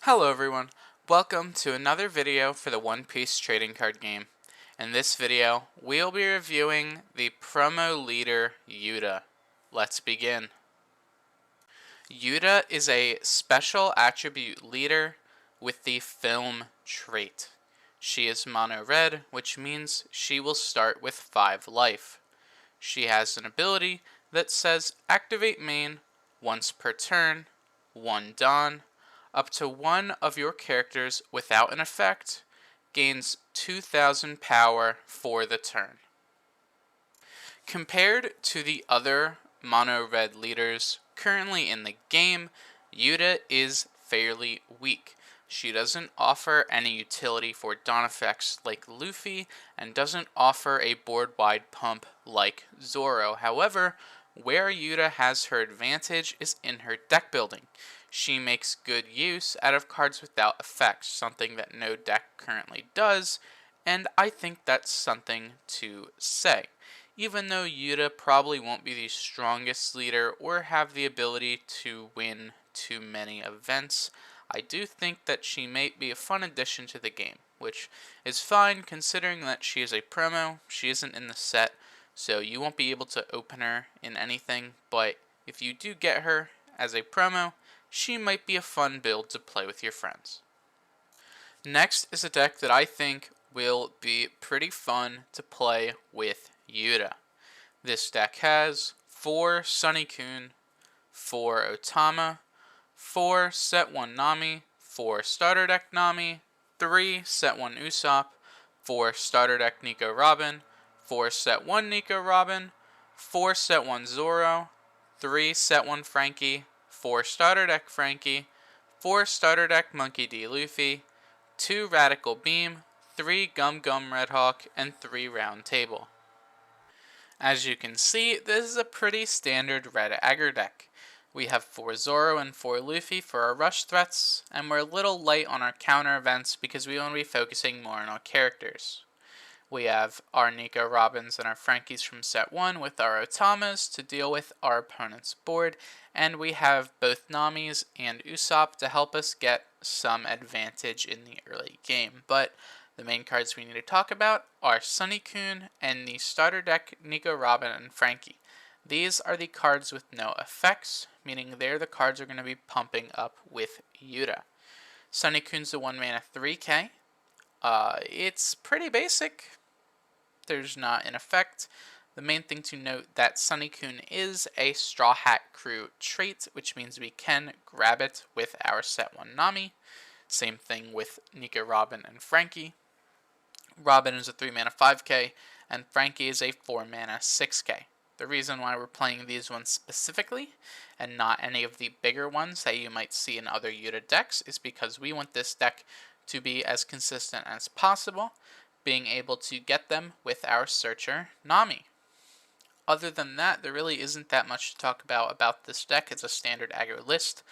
Hello everyone, welcome to another video for the One Piece trading card game. In this video, we'll be reviewing the promo leader Uta. Let's begin. Uta is a special attribute leader with the film trait. She is mono red, which means she will start with 5 life. She has an ability that says activate main once per turn, 1 Dawn, up to one of your characters without an effect gains 2000 power for the turn. Compared to the other mono red leaders currently in the game, Uta is fairly weak. She doesn't offer any utility for Dawn effects like Luffy, and doesn't offer a board-wide pump like Zoro. However, where Uta has her advantage is in her deck building. She makes good use out of cards without effects, something that no deck currently does, and I think that's something to say. Even though Uta probably won't be the strongest leader or have the ability to win too many events, I do think that she may be a fun addition to the game, which is fine considering that she is a promo. She isn't in the set, so you won't be able to open her in anything, but if you do get her as a promo, she might be a fun build to play with your friends. Next is a deck that I think will be pretty fun to play with Uta. This deck has 4 Sunny-kun, 4 Otama, 4 Set 1 Nami, 4 Starter Deck Nami, 3 Set 1 Usopp, 4 Starter Deck Nico Robin, 4 Set 1 Nico Robin, 4 Set 1 Zoro, 3 Set 1 Frankie, 4 Starter Deck Frankie, 4 Starter Deck Monkey D. Luffy, 2 Radical Beam, 3 Gum Gum Red Hawk, and 3 Round Table. As you can see, this is a pretty standard red aggro deck. We have 4 Zoro and 4 Luffy for our rush threats, and we're a little light on our counter events because we want to be focusing more on our characters. We have our Nico Robins and our Frankies from set 1 with our Otamas to deal with our opponent's board, and we have both Namis and Usopp to help us get some advantage in the early game. But the main cards we need to talk about are Sunny-kun and the starter deck Nico Robin and Frankie. These are the cards with no effects, meaning they're the cards we're going to be pumping up with Uta. Sunny-kun's the 1 mana 3k. It's pretty basic. There's not an effect. The main thing to note that Sunny-kun is a Straw Hat Crew trait, which means we can grab it with our set 1 Nami. Same thing with Nico Robin and Frankie. Robin is a 3 mana 5k, and Frankie is a 4 mana 6k. The reason why we're playing these ones specifically, and not any of the bigger ones that you might see in other Uta decks, is because we want this deck to be as consistent as possible, being able to get them with our searcher, Nami. Other than that, there really isn't that much to talk about this deck. It's a standard aggro list.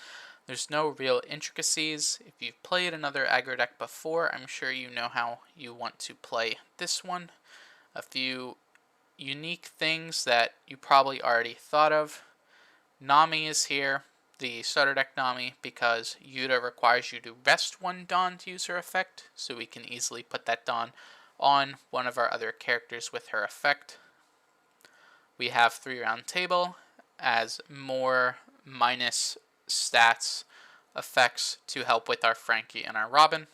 There's no real intricacies. If you've played another aggro deck before, I'm sure you know how you want to play this one. A few unique things that you probably already thought of. Nami is here, the starter deck Nami, because Uta requires you to rest 1 Dawn to use her effect, so we can easily put that Dawn on one of our other characters with her effect. We have 3 Round Table as more minus stats effects to help with our Frankie and our Robin.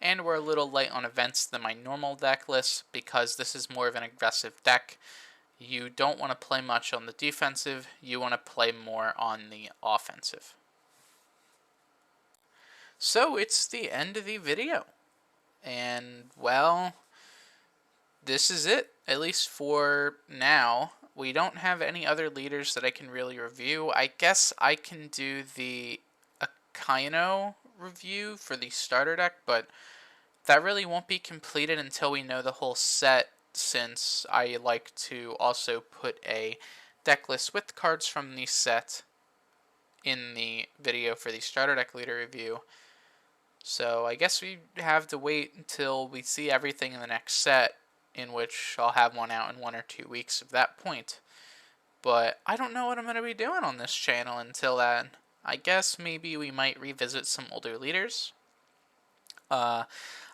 And we're a little light on events than my normal deck list because this is more of an aggressive deck. You don't want to play much on the defensive, you want to play more on the offensive. So it's the end of the video. And well, this is it, at least for now. We don't have any other leaders that I can really review. I guess I can do the Akaino review for the starter deck, but that really won't be completed until we know the whole set, since I like to also put a deck list with cards from the set in the video for the starter deck leader review. So I guess we have to wait until we see everything in the next set, in which I'll have one out in 1 or 2 weeks at that point. But I don't know what I'm going to be doing on this channel until then. I guess maybe we might revisit some older leaders. Uh,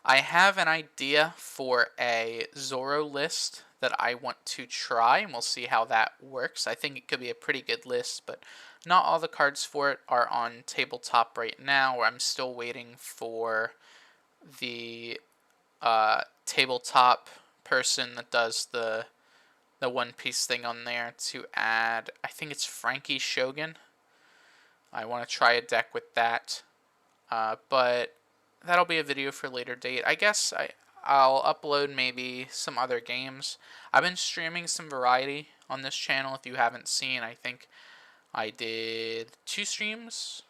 I have an idea for a Zoro list that I want to try, and we'll see how that works. I think it could be a pretty good list, but not all the cards for it are on tabletop right now. I'm still waiting for the tabletop person that does the One Piece thing on there to add. I think it's Frankie Shogun. I want to try a deck with that, but that'll be a video for a later date. I guess I'll upload maybe some other games. I've been streaming some variety on this channel. If you haven't seen, I think I did 2 streams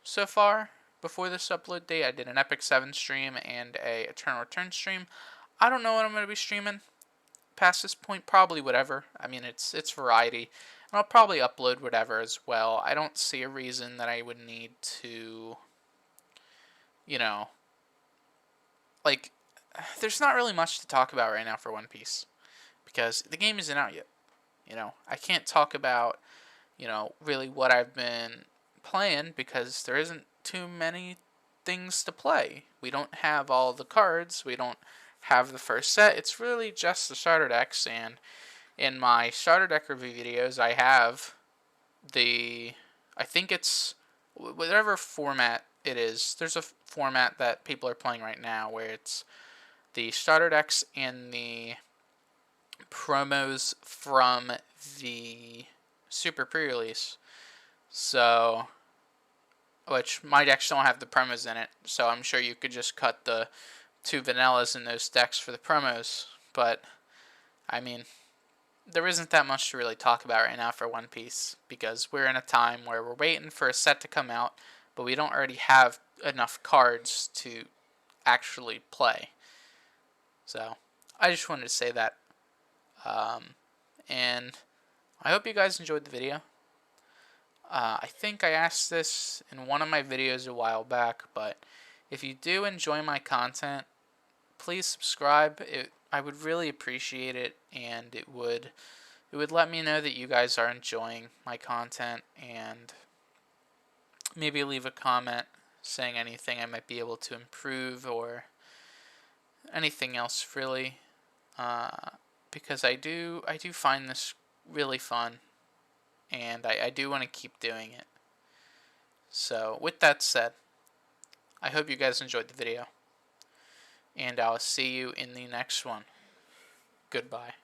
so far before this upload date. I did an Epic 7 stream and a Eternal Return stream. I don't know what I'm going to be streaming past this point. Probably whatever. I mean, it's variety. And I'll probably upload whatever as well. I don't see a reason that I would need to, you know, like, there's not really much to talk about right now for One Piece because the game isn't out yet. I can't talk about, really what I've been playing because there isn't too many things to play. We don't have all the cards. We don't have the first set. It's really just the starter decks, and in my starter deck review videos, I have I think it's whatever format it is. There's a format that people are playing right now where it's the starter decks and the promos from the Super Pre-release. So, which my decks don't have the promos in it, so I'm sure you could just cut the 2 vanillas in those decks for the promos. But, I mean, there isn't that much to really talk about right now for One Piece because we're in a time where we're waiting for a set to come out, but we don't already have enough cards to actually play. So, I just wanted to say that. And I hope you guys enjoyed the video. I think I asked this in one of my videos a while back, but if you do enjoy my content, please subscribe. I would really appreciate it, and it would let me know that you guys are enjoying my content, and maybe leave a comment saying anything I might be able to improve or anything else really, because I do find this really fun, and I do want to keep doing it. So with that said, I hope you guys enjoyed the video, and I'll see you in the next one. Goodbye.